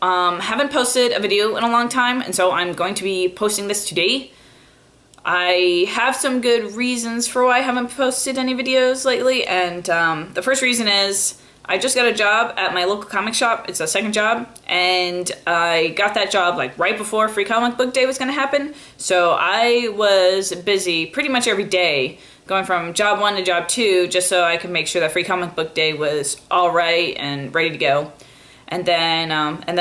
I haven't posted a video in a long time, and so I'm going to be posting this today. I have some good reasons for why I haven't posted any videos lately, and the first reason is I just got a job at my local comic shop. It's a second job, and I got that job like right before Free Comic Book Day was going to happen, so I was busy pretty much every day going from job 1 to job 2 just so I could make sure that Free Comic Book Day was all right and ready to go. And then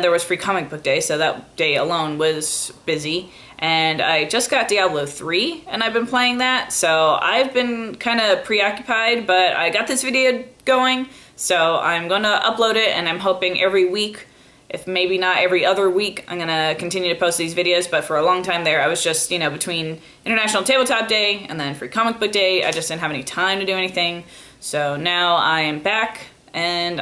there was Free Comic Book Day, so that day alone was busy. And I just got Diablo 3, and I've been playing that, so I've been kind of preoccupied, but I got this video going, so I'm going to upload it, and I'm hoping every week, if maybe not every other week, I'm going to continue to post these videos. But for a long time there, I was just, you know, between International Tabletop Day and then Free Comic Book Day, I just didn't have any time to do anything. So now I am back, and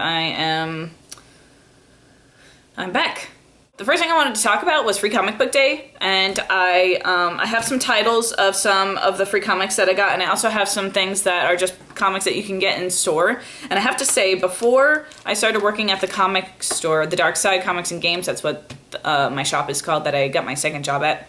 I'm back. The first thing I wanted to talk about was Free Comic Book Day, and I have some titles of some of the free comics that I got, and I also have some things that are just comics that you can get in store. And I have to say, before I started working at the comic store, the Dark Side Comics and Games, that's what my shop is called that I got my second job at.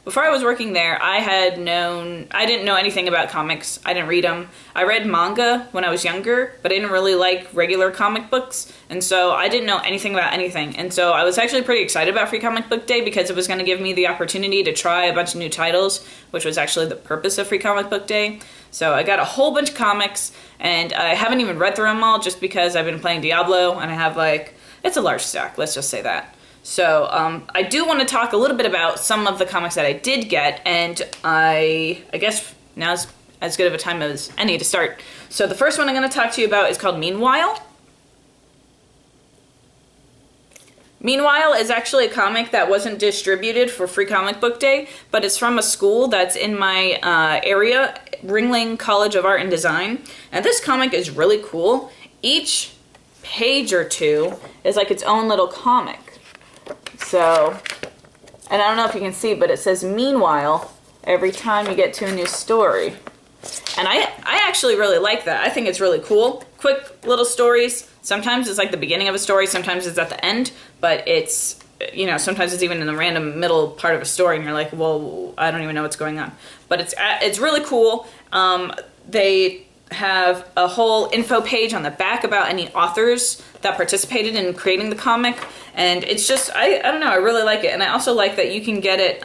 Before I was working there, I didn't know anything about comics. I didn't read them. I read manga when I was younger, but I didn't really like regular comic books, and so I didn't know anything about anything. And so I was actually pretty excited about Free Comic Book Day because it was going to give me the opportunity to try a bunch of new titles, which was actually the purpose of Free Comic Book Day. So I got a whole bunch of comics, and I haven't even read through them all just because I've been playing Diablo, and I have it's a large stack, let's just say that. So I do want to talk a little bit about some of the comics that I did get, and I guess now's as good of a time as any to start. So the first one I'm going to talk to you about is called Meanwhile. Meanwhile is actually a comic that wasn't distributed for Free Comic Book Day, but it's from a school that's in my area, Ringling College of Art and Design. And this comic is really cool. Each page or two is like its own little comic. So, and I don't know if you can see, but it says Meanwhile every time you get to a new story. And I actually really like that. I think it's really cool. Quick little stories. Sometimes it's like the beginning of a story, sometimes it's at the end, but it's, you know, sometimes it's even in the random middle part of a story and you're like, well, I don't even know what's going on. But it's really cool. They have a whole info page on the back about any authors that participated in creating the comic, and it's just, I don't know, I really like it. And I also like that you can get it,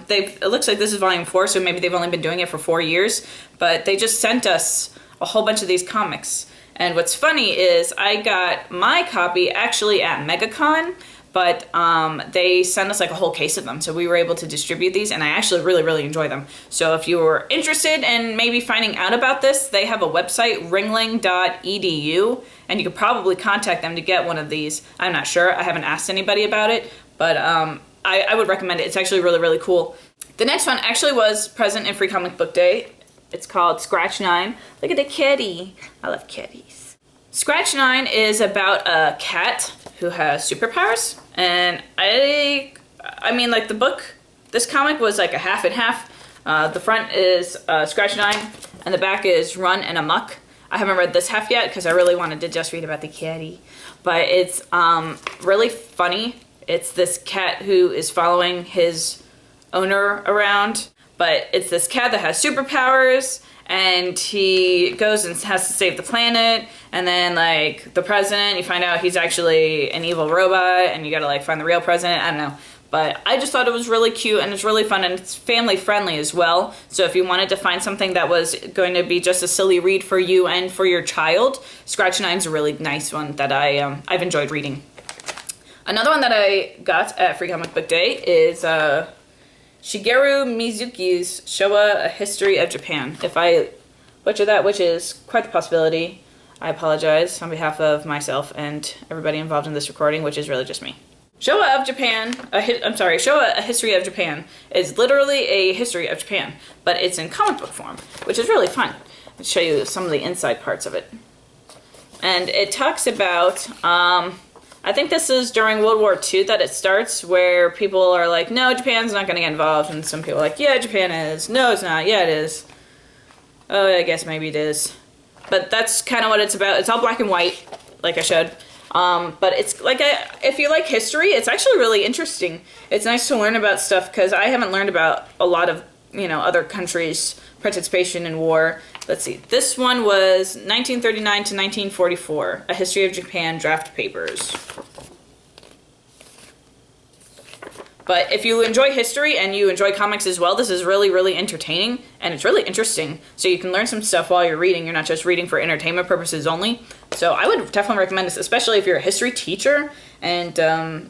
it looks like this is volume 4, so maybe they've only been doing it for 4 years, but they just sent us a whole bunch of these comics. And what's funny is I got my copy actually at MegaCon, but they sent us like a whole case of them, so we were able to distribute these, and I actually really, really enjoy them. So if you were interested in maybe finding out about this, they have a website, ringling.edu, and you could probably contact them to get one of these. I'm not sure, I haven't asked anybody about it, but I would recommend it. It's actually really, really cool. The next one actually was present in Free Comic Book Day. It's called Scratch 9. Look at the kitty. I love kitties. Scratch 9 is about a cat who has superpowers, and I mean, like, the book, this comic was like a half and half. The front is Scratch 9, and the back is Run and Amok. I haven't read this half yet because I really wanted to just read about the kitty, but it's really funny. It's this cat who is following his owner around, but it's this cat that has superpowers, and he goes and has to save the planet, and then, like, the president, you find out he's actually an evil robot, and you gotta, like, find the real president. I don't know. But I just thought it was really cute, and it's really fun, and it's family friendly as well. So if you wanted to find something that was going to be just a silly read for you and for your child, Scratch 9's a really nice one that I've enjoyed reading. Another one that I got at Free Comic Book Day is Shigeru Mizuki's Showa, A History of Japan. If I butcher that, which is quite the possibility, I apologize on behalf of myself and everybody involved in this recording, which is really just me. Showa of Japan, Showa, A History of Japan is literally a history of Japan, but it's in comic book form, which is really fun. I'll show you some of the inside parts of it. And it talks about, I think this is during World War II that it starts, where people are like, no, Japan's not going to get involved, and some people are like, yeah, Japan is. No, it's not. Yeah, it is. Oh, I guess maybe it is. But that's kind of what it's about. It's all black and white, like I showed. But it's like, if you like history, it's actually really interesting. It's nice to learn about stuff because I haven't learned about a lot of, other countries' participation in war. Let's see. This one was 1939 to 1944, A History of Japan Draft Papers. But if you enjoy history and you enjoy comics as well, this is really, really entertaining, and it's really interesting. So you can learn some stuff while you're reading. You're not just reading for entertainment purposes only. So I would definitely recommend this, especially if you're a history teacher and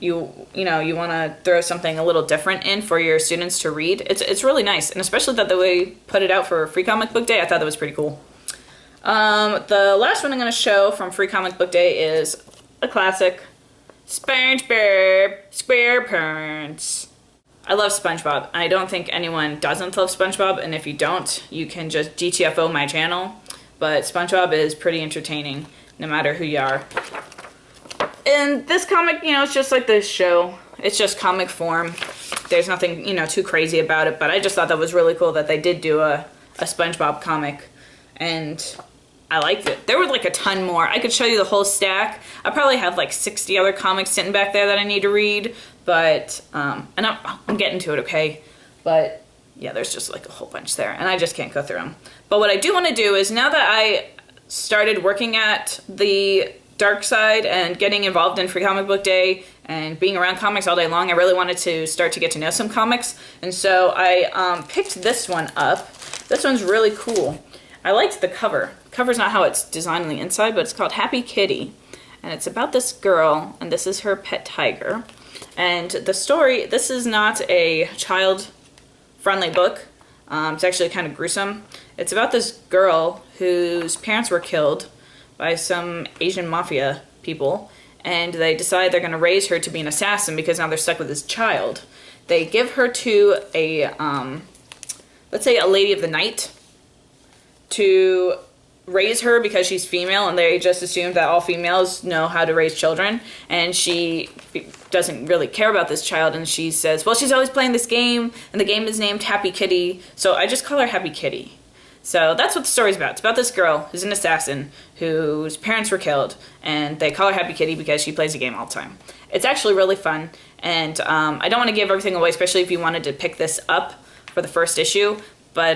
you want to throw something a little different in for your students to read. It's really nice, and especially that the way put it out for Free Comic Book Day, I thought that was pretty cool. The last one I'm going to show from Free Comic Book Day is a classic. SpongeBob SquarePants. I love SpongeBob. I don't think anyone doesn't love SpongeBob, and if you don't, you can just GTFO my channel. But SpongeBob is pretty entertaining, no matter who you are. And this comic, it's just like this show. It's just comic form. There's nothing, too crazy about it, but I just thought that was really cool that they did do a SpongeBob comic. And I liked it. There were like a ton more. I could show you the whole stack. I probably have like 60 other comics sitting back there that I need to read, but and I'm getting to it, okay? But yeah, there's just like a whole bunch there, and I just can't go through them. But what I do want to do is, now that I started working at the dark side and getting involved in Free Comic Book Day and being around comics all day long, I really wanted to start to get to know some comics, and so I picked this one up. This one's really cool. I liked the cover. The cover's not how it's designed on the inside, but it's called Happy Kitty. And it's about this girl, and this is her pet tiger. And the story, this is not a child-friendly book. It's actually kind of gruesome. It's about this girl whose parents were killed by some Asian mafia people, and they decide they're going to raise her to be an assassin because now they're stuck with this child. They give her to a, let's say a lady of the night, to raise her because she's female, and they just assume that all females know how to raise children, and she doesn't really care about this child, and she says, well, she's always playing this game, and the game is named Happy Kitty, so I just call her Happy Kitty. So that's what the story's about. It's about this girl who's an assassin whose parents were killed, and they call her Happy Kitty because she plays a game all the time. It's actually really fun, and I don't want to give everything away, especially if you wanted to pick this up for the first issue, but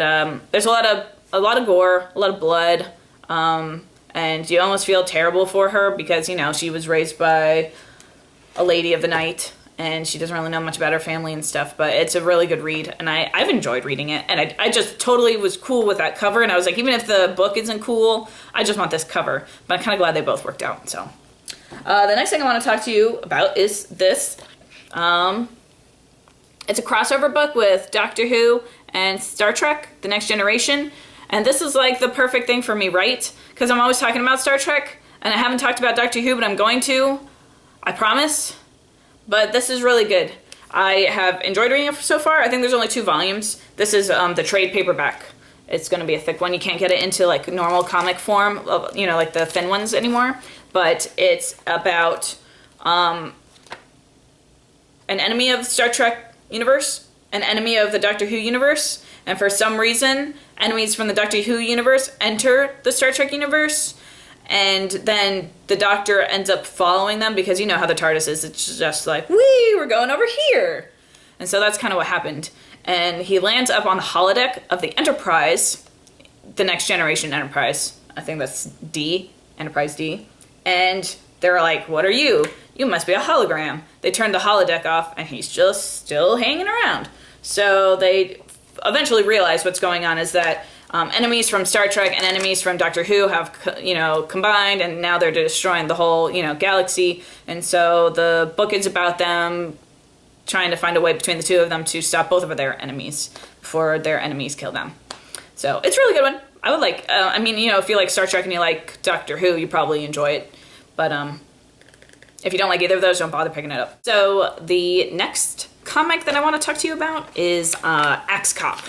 there's a lot of gore, a lot of blood, and you almost feel terrible for her because, she was raised by a lady of the night, and she doesn't really know much about her family and stuff, but it's a really good read, and I've enjoyed reading it, and I just totally was cool with that cover, and I was like, even if the book isn't cool, I just want this cover, but I'm kind of glad they both worked out, so. The next thing I want to talk to you about is this. It's a crossover book with Doctor Who and Star Trek, The Next Generation. And this is like the perfect thing for me, right? Because I'm always talking about Star Trek, and I haven't talked about Doctor Who, but I'm going to. I promise. But this is really good. I have enjoyed reading it so far. I think there's only 2 volumes. This is the trade paperback. It's going to be a thick one. You can't get it into like normal comic form, like the thin ones anymore. But it's about an enemy of the Star Trek universe, an enemy of the Doctor Who universe, and for some reason, enemies from the Doctor Who universe enter the Star Trek universe, and then the Doctor ends up following them because you know how the TARDIS is. It's just like, wee, we're going over here. And so that's kind of what happened. And he lands up on the holodeck of the Enterprise, the Next Generation Enterprise. I think that's D, Enterprise D. And they're like, what are you? You must be a hologram. They turn the holodeck off, and he's just still hanging around. So they eventually realize what's going on is that enemies from Star Trek and enemies from Doctor Who have, combined, and now they're destroying the whole, galaxy. And so the book is about them trying to find a way between the two of them to stop both of their enemies before their enemies kill them. So it's a really good one. I would like, if you like Star Trek and you like Doctor Who, you probably enjoy it. But if you don't like either of those, don't bother picking it up. So the next comic that I want to talk to you about is Axe Cop.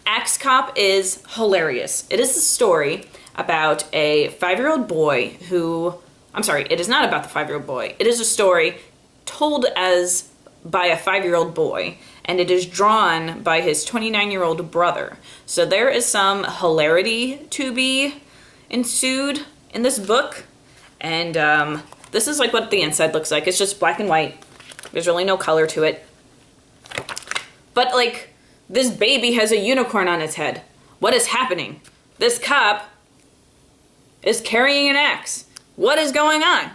Axe Cop is hilarious. It is a story about a 5-year-old boy who, it is not about the 5-year-old boy. It is a story told by a 5-year-old boy, and it is drawn by his 29-year-old brother. So there is some hilarity to be ensued in this book, And this is like what the inside looks like. It's just black and white. There's really no color to it. But like, this baby has a unicorn on its head. What is happening? This cop is carrying an axe. What is going on?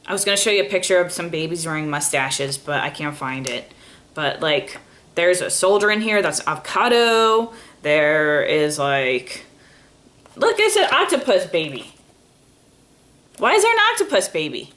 I was gonna show you a picture of some babies wearing mustaches, but I can't find it. But like, there's a soldier in here that's avocado. There is like, look, it's an octopus baby. Why is there an octopus baby?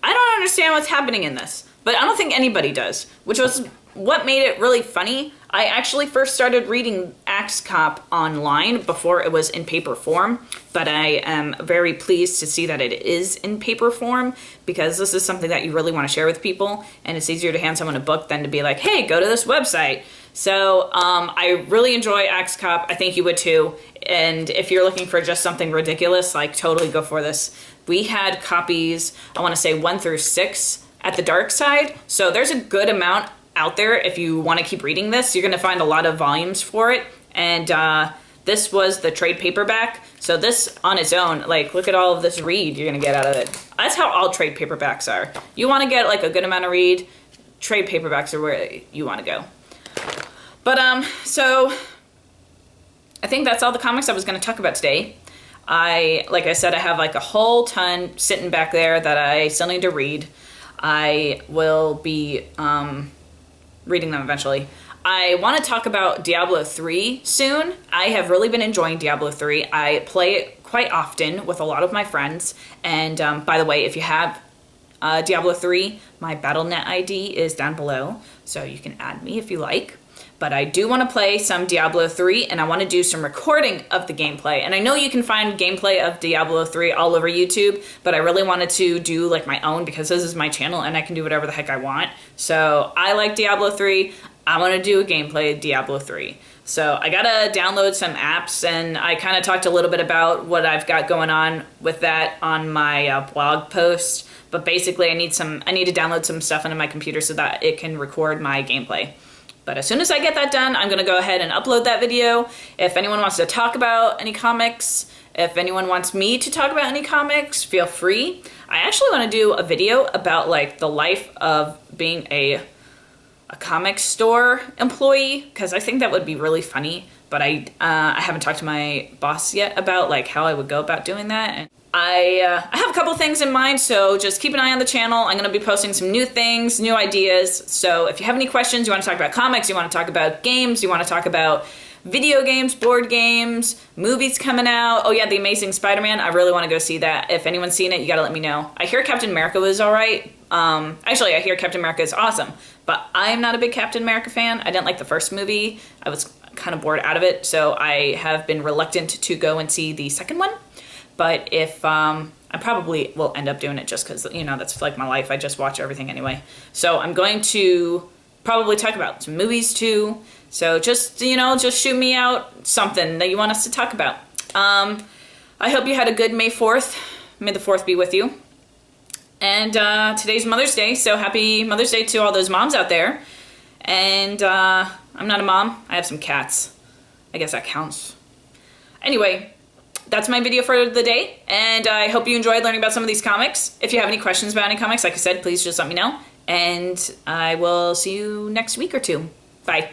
I don't understand what's happening in this, but I don't think anybody does, which was what made it really funny. I actually first started reading Axe Cop online before it was in paper form, but I am very pleased to see that it is in paper form, because this is something that you really want to share with people, and it's easier to hand someone a book than to be like, hey, go to this website. So I really enjoy Axe Cop. I think you would too. And if you're looking for just something ridiculous, like, totally go for this. We had copies, I want to say 1 through 6 at the dark side, so there's a good amount out there. If you want to keep reading this, you're going to find a lot of volumes for it. And this was the trade paperback. So this on its own, like, look at all of this read you're going to get out of it. That's how all trade paperbacks are. You want to get like a good amount of read, trade paperbacks are where you want to go. But so I think that's all the comics I was going to talk about today. Like I said, I have like a whole ton sitting back there that I still need to read. I will be reading them eventually. I want to talk about Diablo 3 soon. I have really been enjoying Diablo 3. I play it quite often with a lot of my friends. And by the way, if you have Diablo 3, my BattleNet ID is down below, so you can add me if you like. But I do want to play some Diablo 3, and I want to do some recording of the gameplay. And I know you can find gameplay of Diablo 3 all over YouTube, but I really wanted to do like my own, because this is my channel and I can do whatever the heck I want. So I like Diablo 3. I want to do a gameplay of Diablo 3. So I gotta download some apps, and I kind of talked a little bit about what I've got going on with that on my blog post. But basically I need to download some stuff into my computer so that it can record my gameplay. But as soon as I get that done, I'm gonna go ahead and upload that video. If anyone wants to talk about any comics, if anyone wants me to talk about any comics, feel free. I actually wanna do a video about like the life of being a comic store employee, because I think that would be really funny. But I haven't talked to my boss yet about like how I would go about doing that. And I have a couple things in mind, so just keep an eye on the channel. I'm going to be posting some new things, new ideas. So if you have any questions, you want to talk about comics, you want to talk about games, you want to talk about video games, board games, movies coming out. Oh yeah, The Amazing Spider-Man. I really want to go see that. If anyone's seen it, you got to let me know. I hear Captain America was all right. Actually, I hear Captain America is awesome, but I'm not a big Captain America fan. I didn't like the first movie. I was kind of bored out of it, so I have been reluctant to go and see the second one. But if, I probably will end up doing it just because, you know, that's like my life. I just watch everything anyway. So I'm going to probably talk about some movies too. So just, you know, just shoot me out something that you want us to talk about. I hope you had a good May 4th. May the 4th be with you. And today's Mother's Day, so happy Mother's Day to all those moms out there. And I'm not a mom. I have some cats. I guess that counts. Anyway, that's my video for the day, and I hope you enjoyed learning about some of these comics. If you have any questions about any comics, like I said, please just let me know, and I will see you next week or two. Bye.